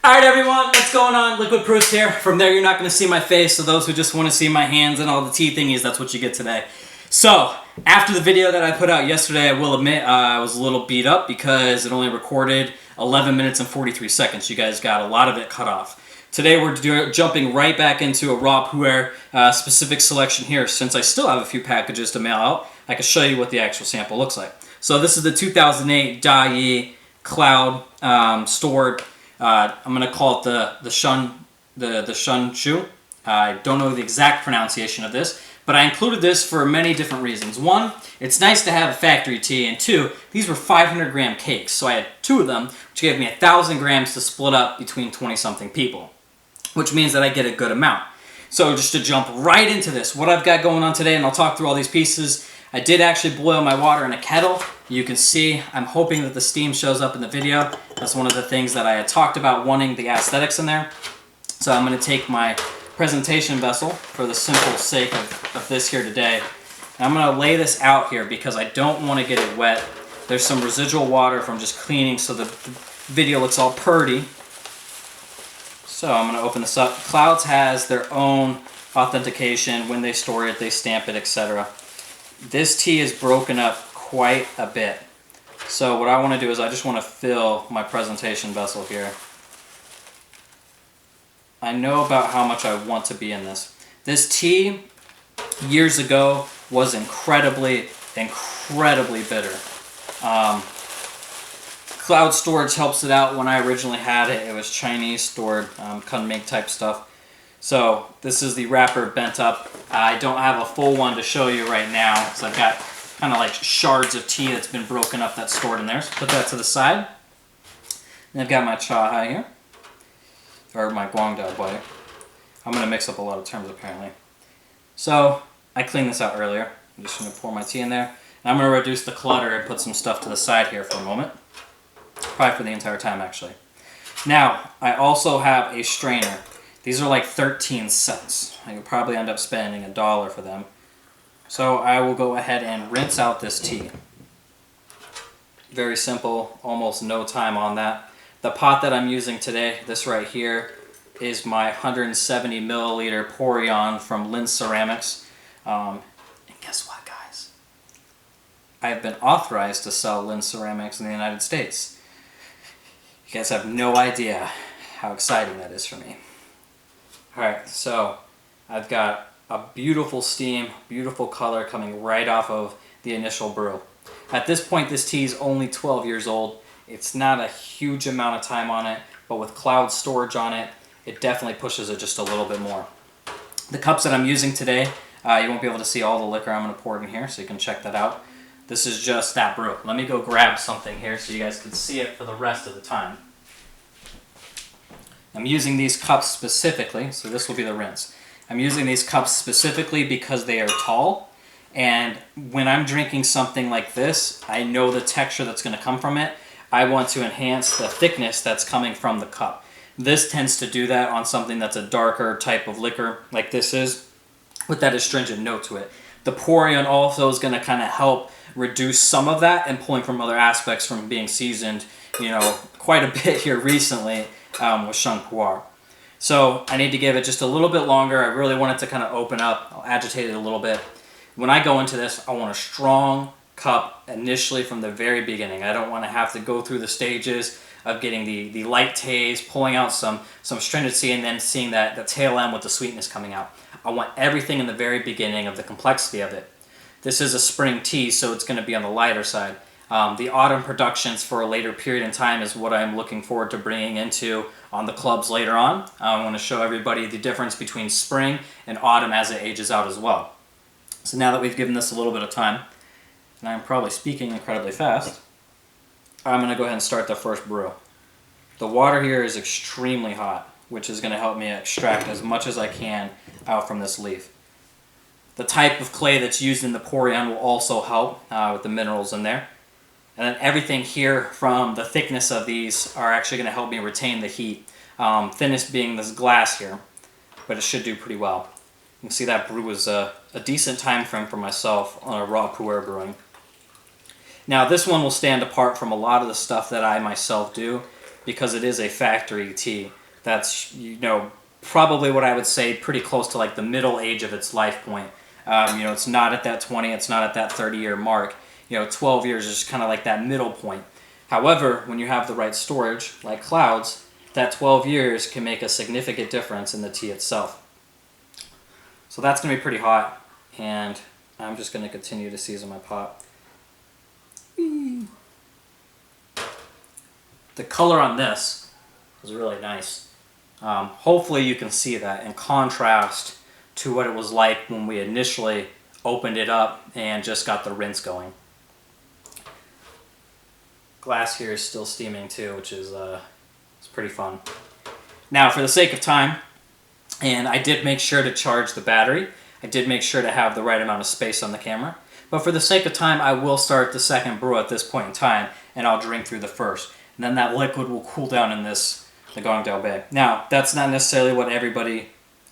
Alright everyone, what's going on? Liquid Proust here. From there you're not going to see my face, so those who just want to see my hands and all the tea thingies, that's what you get today. So, after the video that I put out yesterday, I will admit I was a little beat up because it only recorded 11 minutes and 43 seconds. You guys got a lot of it cut off. Today we're jumping right back into a raw puer specific selection here. Since I still have a few packages to mail out, I can show you what the actual sample looks like. So this is the 2008 Dayi cloud stored. I'm going to call it the Chun, the Chun. I don't know the exact pronunciation of this, but I included this for many different reasons. One, it's nice to have a factory tea, and two, these were 500-gram cakes, so I had two of them, which gave me 1,000 grams to split up between 20-something people, which means that I get a good amount. So just to jump right into this, what I've got going on today, and I'll talk through all these pieces. I did actually boil my water in a kettle. You can see, I'm hoping that the steam shows up in the video. That's one of the things that I had talked about, wanting the aesthetics in there. So I'm going to take my presentation vessel for the simple sake of this here today. And I'm going to lay this out here because I don't want to get it wet. There's some residual water from just cleaning, so the video looks all purty. So I'm going to open this up. Clouds has their own authentication. When they store it, they stamp it, etc. This tea is broken up quite a bit. So what I want to do is I just want to fill my presentation vessel here. I know about how much I want to be in this. This tea, years ago, was incredibly bitter. Cloud storage helps it out. When I originally had it, it was Chinese stored, kunming type stuff. So this is the wrapper bent up. I don't have a full one to show you right now, so I've got kind of like shards of tea that's been broken up that's stored in there. So put that to the side. And I've got my cha hai here, or my guangdao bai. I'm going to mix up a lot of terms apparently. So I cleaned this out earlier. I'm just going to pour my tea in there. And I'm going to reduce the clutter and put some stuff to the side here for a moment. Probably for the entire time actually. Now, I also have a strainer. These are like 13 cents. I could probably end up spending $1 for them. So I will go ahead and rinse out this tea. Very simple, almost no time on that. The pot that I'm using today, this right here, is my 170 milliliter Porion from Lin Ceramics. And guess what, guys? I have been authorized to sell Lin Ceramics in the United States. You guys have no idea how exciting that is for me. Alright, so I've got a beautiful steam, beautiful color coming right off of the initial brew. At this point, this tea is only 12 years old. It's not a huge amount of time on it, but with cloud storage on it, it definitely pushes it just a little bit more. The cups that I'm using today, you won't be able to see all the liquor I'm going to pour in here, so you can check that out. This is just that brew. Let me go grab something here so you guys can see it for the rest of the time. I'm using these cups specifically, so this will be the rinse. I'm using these cups specifically because they are tall, and when I'm drinking something like this, I know the texture that's going to come from it. I want to enhance the thickness that's coming from the cup. This tends to do that on something that's a darker type of liquor, like this is, with that astringent note to it. The Porion also is going to kind of help reduce some of that, and pulling from other aspects from being seasoned, you know, quite a bit here recently with Sheng Pu'er. So I need to give it just a little bit longer. I really want it to kind of open up. I'll agitate it a little bit. When I go into this, I want a strong cup initially from the very beginning. I don't want to have to go through the stages of getting the light taste, pulling out some stringency, and then seeing that the tail end with the sweetness coming out. I want everything in the very beginning of the complexity of it. This is a spring tea, so it's going to be on the lighter side. The autumn productions for a later period in time is what I'm looking forward to bringing into on the clubs later on. I want to show everybody the difference between spring and autumn as it ages out as well. So now that we've given this a little bit of time, and I'm probably speaking incredibly fast, I'm going to go ahead and start the first brew. The water here is extremely hot, which is going to help me extract as much as I can out from this leaf. The type of clay that's used in the Porion will also help with the minerals in there. And then everything here from the thickness of these are actually going to help me retain the heat. Thinnest being this glass here, but it should do pretty well. You can see that brew was a decent time frame for myself on a raw puer brewing. Now this one will stand apart from a lot of the stuff that I myself do. because it is a factory tea that's, you know, probably what I would say pretty close to like the middle age of its life point. You know, it's not at that 20, it's not at that 30-year mark. You know, 12 years is kind of like that middle point. However, when you have the right storage, like clouds, that 12 years can make a significant difference in the tea itself. So that's going to be pretty hot, and I'm just going to continue to season my pot. Whee! The color on this is really nice. Hopefully you can see that in contrast to what it was like when we initially opened it up and just got the rinse going. Glass here is still steaming too, which is it's pretty fun. Now, for the sake of time, and I did make sure to charge the battery, I did make sure to have the right amount of space on the camera, but for the sake of time, I will start the second brew at this point in time, and I'll drink through the first. And then that liquid will cool down in the Gong Dao Bei. Now, that's not necessarily what everybody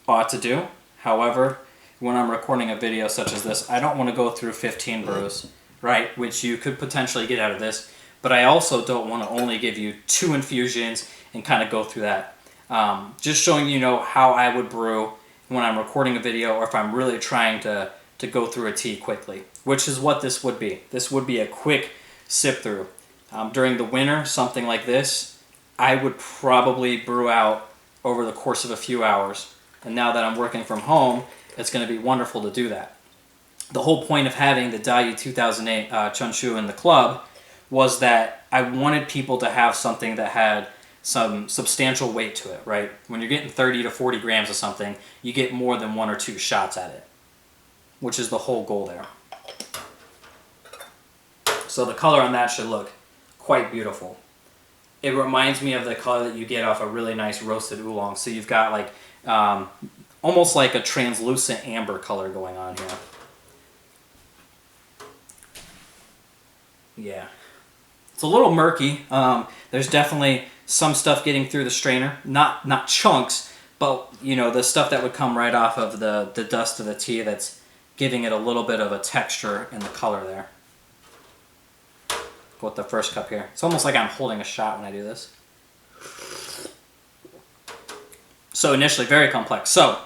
ought to do. However, when I'm recording a video such as this, I don't want to go through 15 brews, right, which you could potentially get out of this, but I also don't want to only give you 2 infusions and kind of go through that. Just showing you know how I would brew when I'm recording a video, or if I'm really trying to go through a tea quickly, which is what this would be. This would be a quick sip through. During the winter, something like this, I would probably brew out over the course of a few hours. And now that I'm working from home, it's going to be wonderful to do that. The whole point of having the Dayi 2008 Chun in the club was that I wanted people to have something that had some substantial weight to it, right? When you're getting 30 to 40 grams of something, you get more than 1 or 2 shots at it, which is the whole goal there. So the color on that should look quite beautiful. It reminds me of the color that you get off a really nice roasted oolong. So you've got like almost like a translucent amber color going on here. Yeah. It's a little murky. There's definitely some stuff getting through the strainer. Not chunks, but you know, the stuff that would come right off of the dust of the tea that's giving it a little bit of a texture in the color there. Go with the first cup here. It's almost like I'm holding a shot when I do this. So initially, very complex. So,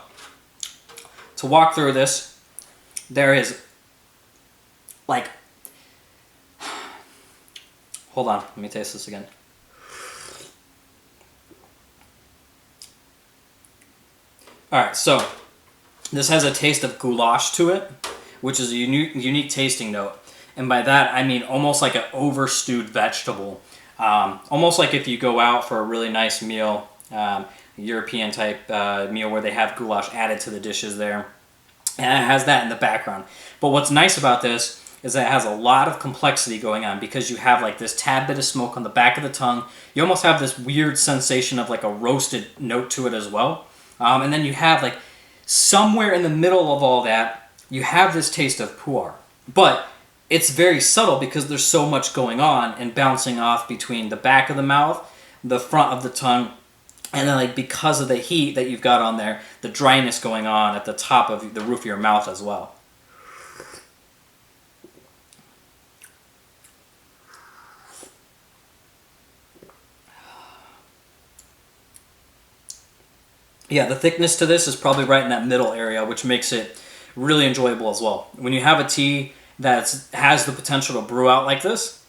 to walk through this, there is like, hold on, let me taste this again. Alright, so this has a taste of goulash to it, which is a unique tasting note. And by that, I mean almost like an over-stewed vegetable. Almost like if you go out for a really nice meal, European type meal where they have goulash added to the dishes there. And it has that in the background. But what's nice about this is that it has a lot of complexity going on, because you have like this tad bit of smoke on the back of the tongue. You almost have this weird sensation of like a roasted note to it as well. And then you have like somewhere in the middle of all that, you have this taste of pu'er. But it's very subtle because there's so much going on and bouncing off between the back of the mouth, the front of the tongue, and then like because of the heat that you've got on there, the dryness going on at the top of the roof of your mouth as well. Yeah, the thickness to this is probably right in that middle area, which makes it really enjoyable as well. When you have a tea that has the potential to brew out like this,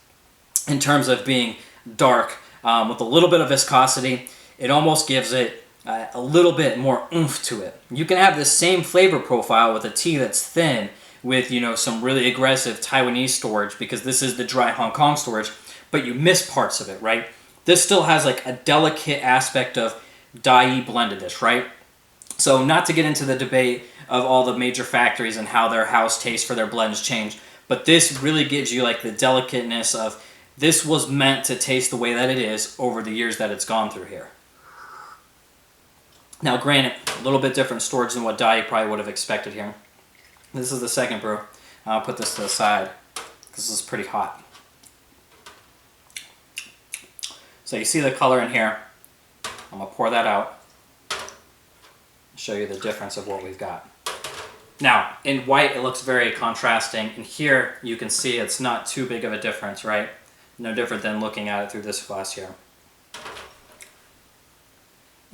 in terms of being dark, with a little bit of viscosity, it almost gives it a little bit more oomph to it. You can have the same flavor profile with a tea that's thin, with, you know, some really aggressive Taiwanese storage, because this is the dry Hong Kong storage, but you miss parts of it, right? This still has like a delicate aspect of Dayi blendedness, right? So not to get into the debate of all the major factories and how their house tastes for their blends change, but this really gives you like the delicateness of this was meant to taste the way that it is over the years that it's gone through here. Now granted, a little bit different storage than what Dayi probably would have expected here. This is the second brew. I'll put this to the side because this is pretty hot. So you see the color in here. I'm going to pour that out. Show you the difference of what we've got. Now, in white, it looks very contrasting, and here you can see it's not too big of a difference, right? No different than looking at it through this glass here.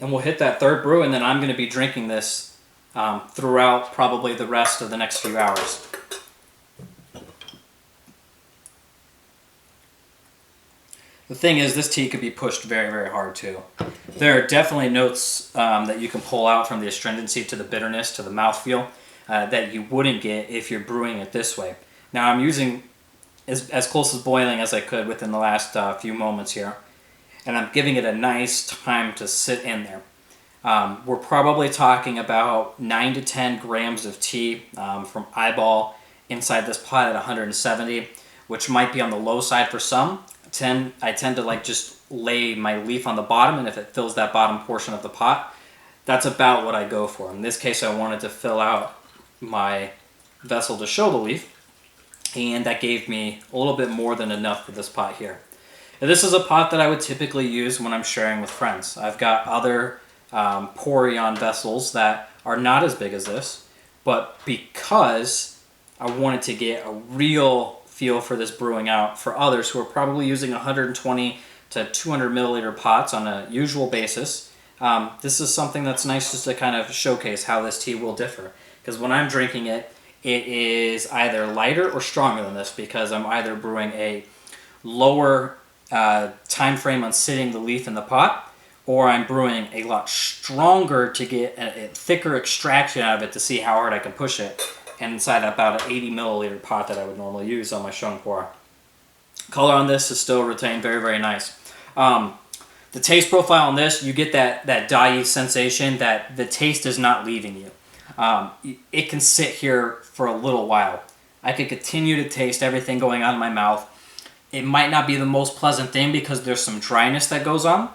and we'll hit that third brew, and then I'm going to be drinking this throughout probably the rest of the next few hours. The thing is, this tea could be pushed very, very hard too. There are definitely notes that you can pull out from the astringency to the bitterness to the mouthfeel that you wouldn't get if you're brewing it this way. Now I'm using as close as boiling as I could within the last few moments here, and I'm giving it a nice time to sit in there. We're probably talking about 9 to 10 grams of tea from eyeball inside this pot at 170, which might be on the low side for some. I tend to like just lay my leaf on the bottom, and if it fills that bottom portion of the pot, that's about what I go for. In this case, I wanted to fill out my vessel to show the leaf, and that gave me a little bit more than enough for this pot here. Now, this is a pot that I would typically use when I'm sharing with friends. I've got other pour-on vessels that are not as big as this, but because I wanted to get a real feel for this brewing out for others who are probably using 120 to 200 milliliter pots on a usual basis, this is something that's nice just to kind of showcase how this tea will differ. Because when I'm drinking it, it is either lighter or stronger than this, because I'm either brewing a lower time frame on sitting the leaf in the pot, or I'm brewing a lot stronger to get a thicker extraction out of it to see how hard I can push it, and inside about an 80 milliliter pot that I would normally use on my Chun pour. Color on this is still retained very, very nice. The taste profile on this, you get that Dayi sensation that the taste is not leaving you. It can sit here for a little while. I could continue to taste everything going on in my mouth. It might not be the most pleasant thing because there's some dryness that goes on.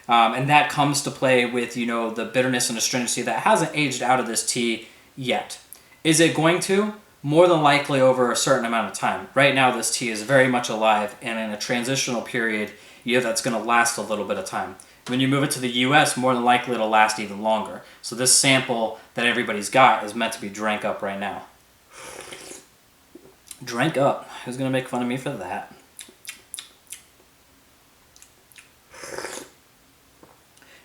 And that comes to play with, you know, the bitterness and astringency that hasn't aged out of this tea yet. Is it going to? More than likely over a certain amount of time. Right now this tea is very much alive, and in a transitional period, that's going to last a little bit of time. When you move it to the US, more than likely it'll last even longer. So this sample that everybody's got is meant to be drank up right now. Drank up. Who's going to make fun of me for that?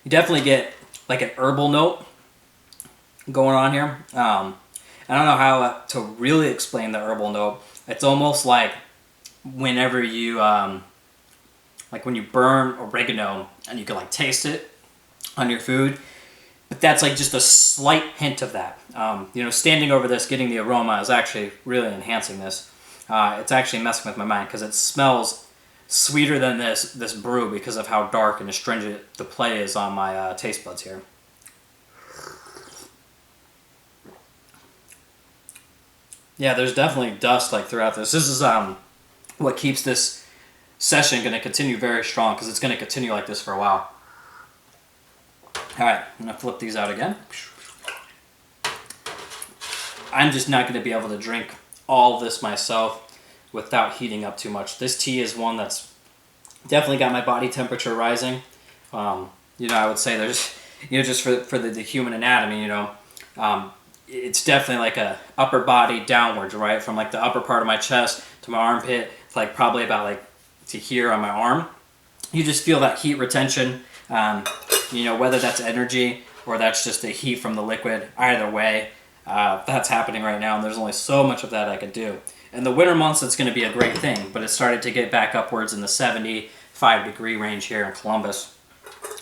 You definitely get like an herbal note going on here. I don't know how to really explain the herbal note. It's almost like whenever you, like when you burn oregano and you can like taste it on your food, but that's like just a slight hint of that. You know, standing over this, getting the aroma is actually really enhancing this. It's actually messing with my mind because it smells sweeter than this brew because of how dark and astringent the play is on my taste buds here. Yeah, there's definitely dust like throughout this. This is what keeps this session going to continue very strong, because it's going to continue like this for a while. All right, I'm going to flip these out again. I'm just not going to be able to drink all of this myself without heating up too much. This tea is one that's definitely got my body temperature rising. You know, I would say there's, you know, just for the human anatomy, you know, it's definitely like a upper body downwards, right? From like the upper part of my chest to my armpit, it's like probably about like to here on my arm. You just feel that heat retention, you know, whether that's energy or that's just the heat from the liquid. Either way, that's happening right now, and there's only so much of that I could do. In the winter months, it's going to be a great thing, but it started to get back upwards in the 75-degree range here in Columbus.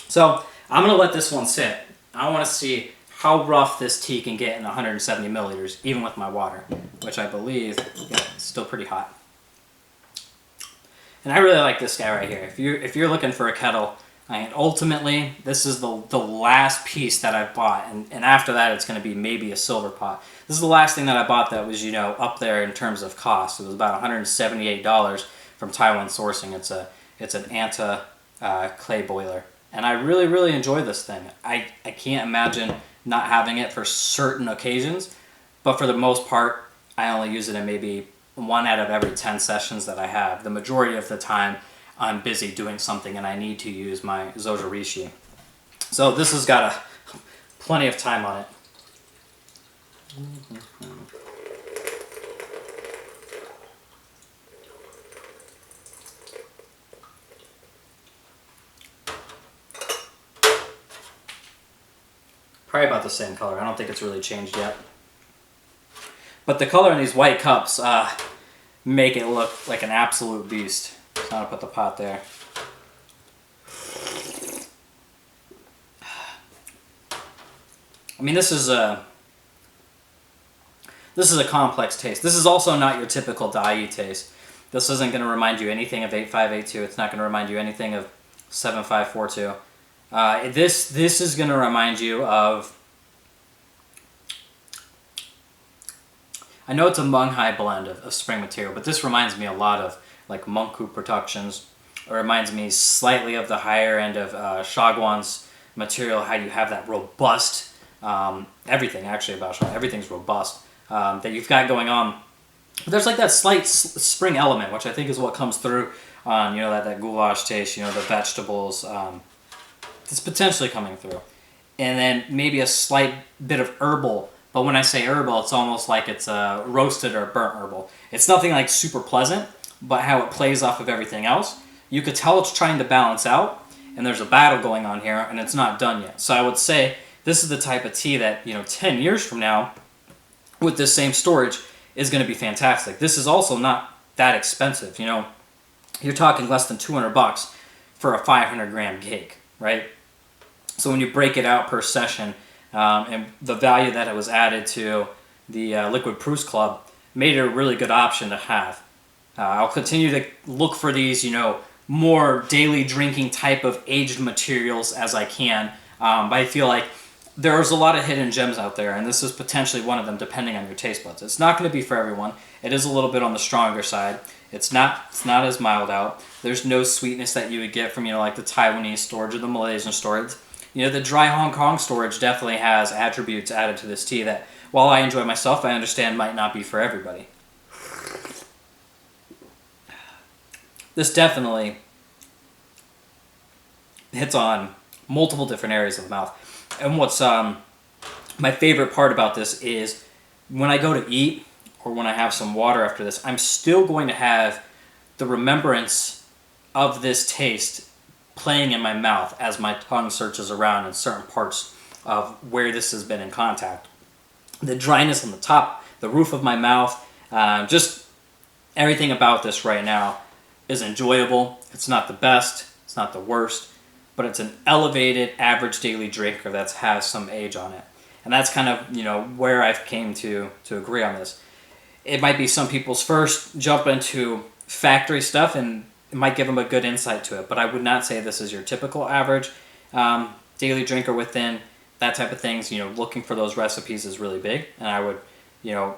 So I'm going to let this one sit. I want to see how rough this tea can get in 170 milliliters, even with my water, which I believe is still pretty hot. And I really like this guy right here. If you're looking for a kettle, and ultimately this is the last piece that I bought, and after that it's going to be maybe a silver pot. This is the last thing that I bought that was, you know, up there in terms of cost. It was about $178 from Taiwan sourcing. It's an Anta clay boiler, and I really enjoy this thing. I can't imagine not having it for certain occasions, but for the most part, I only use it in maybe 1 out of every 10 sessions that I have. The majority of the time, I'm busy doing something and I need to use my Zojirishi. So this has got plenty of time on it. Probably about the same color. I don't think it's really changed yet. But the color in these white cups make it look like an absolute beast. So I'm gonna put the pot there. I mean, this is a complex taste. This is also not your typical Dayi taste. This isn't going to remind you anything of 8582. It's not going to remind you anything of 7542. This is going to remind you of... I know it's a Munghai blend of spring material, but this reminds me a lot of like Mungku Productions. It reminds me slightly of the higher end of Shagwan's material, how you have that robust... everything actually about Shui, everything's robust that you've got going on. But there's like that slight spring element, which I think is what comes through on, you know, that goulash taste, you know, the vegetables. It's potentially coming through. And then maybe a slight bit of herbal, but when I say herbal, it's almost like it's roasted or burnt herbal. It's nothing like super pleasant, but how it plays off of everything else, you could tell it's trying to balance out, and there's a battle going on here, and it's not done yet. So I would say this is the type of tea that, you know, 10 years from now, with this same storage, is going to be fantastic. This is also not that expensive, you know. You're talking less than $200 for a 500 gram cake, right? So when you break it out per session, and the value that it was added to the Liquid Proust Club made it a really good option to have. I'll continue to look for these, you know, more daily drinking type of aged materials as I can, but I feel like there's a lot of hidden gems out there, and this is potentially one of them depending on your taste buds. It's not going to be for everyone. It is a little bit on the stronger side. It's not as mild out. There's no sweetness that you would get from, you know, like the Taiwanese storage or the Malaysian storage. You know, the dry Hong Kong storage definitely has attributes added to this tea that, while I enjoy myself, I understand might not be for everybody. This definitely hits on multiple different areas of the mouth. And what's my favorite part about this is when I go to eat or when I have some water after this, I'm still going to have the remembrance of this taste playing in my mouth as my tongue searches around in certain parts of where this has been in contact. The dryness on the top, the roof of my mouth, just everything about this right now is enjoyable. It's not the best, it's not the worst, but it's an elevated average daily drinker that has some age on it. And that's kind of, you know, where I've came to agree on this. It might be some people's first jump into factory stuff, and it might give them a good insight to it, but I would not say this is your typical average daily drinker within that type of things. You know, looking for those recipes is really big, and I would, you know,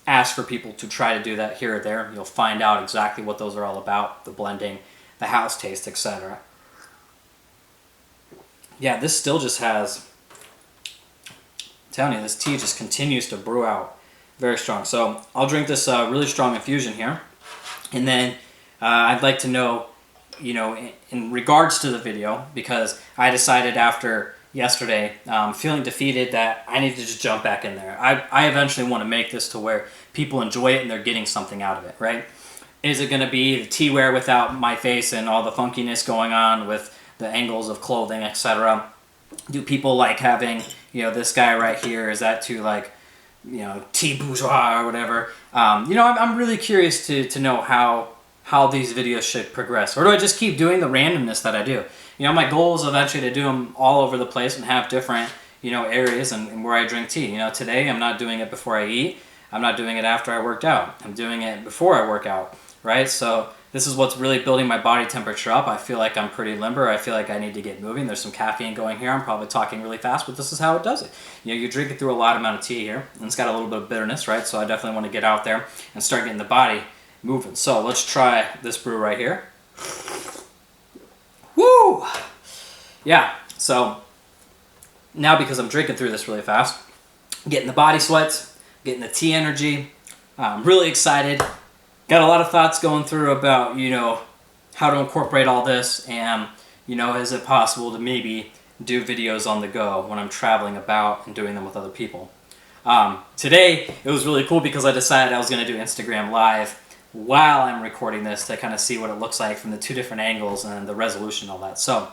ask for people to try to do that here or there. You'll find out exactly what those are all about, the blending, the house taste, etc. Yeah, this still just has, I'm telling you, this tea just continues to brew out very strong. So I'll drink this really strong infusion here, and then I'd like to know, you know, in regards to the video, because I decided after yesterday, feeling defeated, that I need to just jump back in there. I eventually want to make this to where people enjoy it and they're getting something out of it, right? Is it going to be the teaware without my face and all the funkiness going on with the angles of clothing, etc.? Do people like having, you know, this guy right here? Is that too, like, you know, tea bourgeois or whatever? You know, I'm really curious to know how these videos should progress. Or do I just keep doing the randomness that I do? You know, my goal is eventually to do them all over the place and have different, you know, areas and where I drink tea. You know, today I'm not doing it before I eat. I'm not doing it after I worked out. I'm doing it before I work out, right? So this is what's really building my body temperature up. I feel like I'm pretty limber. I feel like I need to get moving. There's some caffeine going here. I'm probably talking really fast, but this is how it does it. You know, you drink it through a lot amount of tea here, and it's got a little bit of bitterness, right? So I definitely want to get out there and start getting the body moving. So let's try this brew right here. Woo! Yeah, so now because I'm drinking through this really fast, getting the body sweats, getting the tea energy, I'm really excited. Got a lot of thoughts going through about, you know, how to incorporate all this, and, you know, is it possible to maybe do videos on the go when I'm traveling about and doing them with other people. Today, it was really cool because I decided I was going to do Instagram Live while I'm recording this to kind of see what it looks like from the two different angles and the resolution and all that. So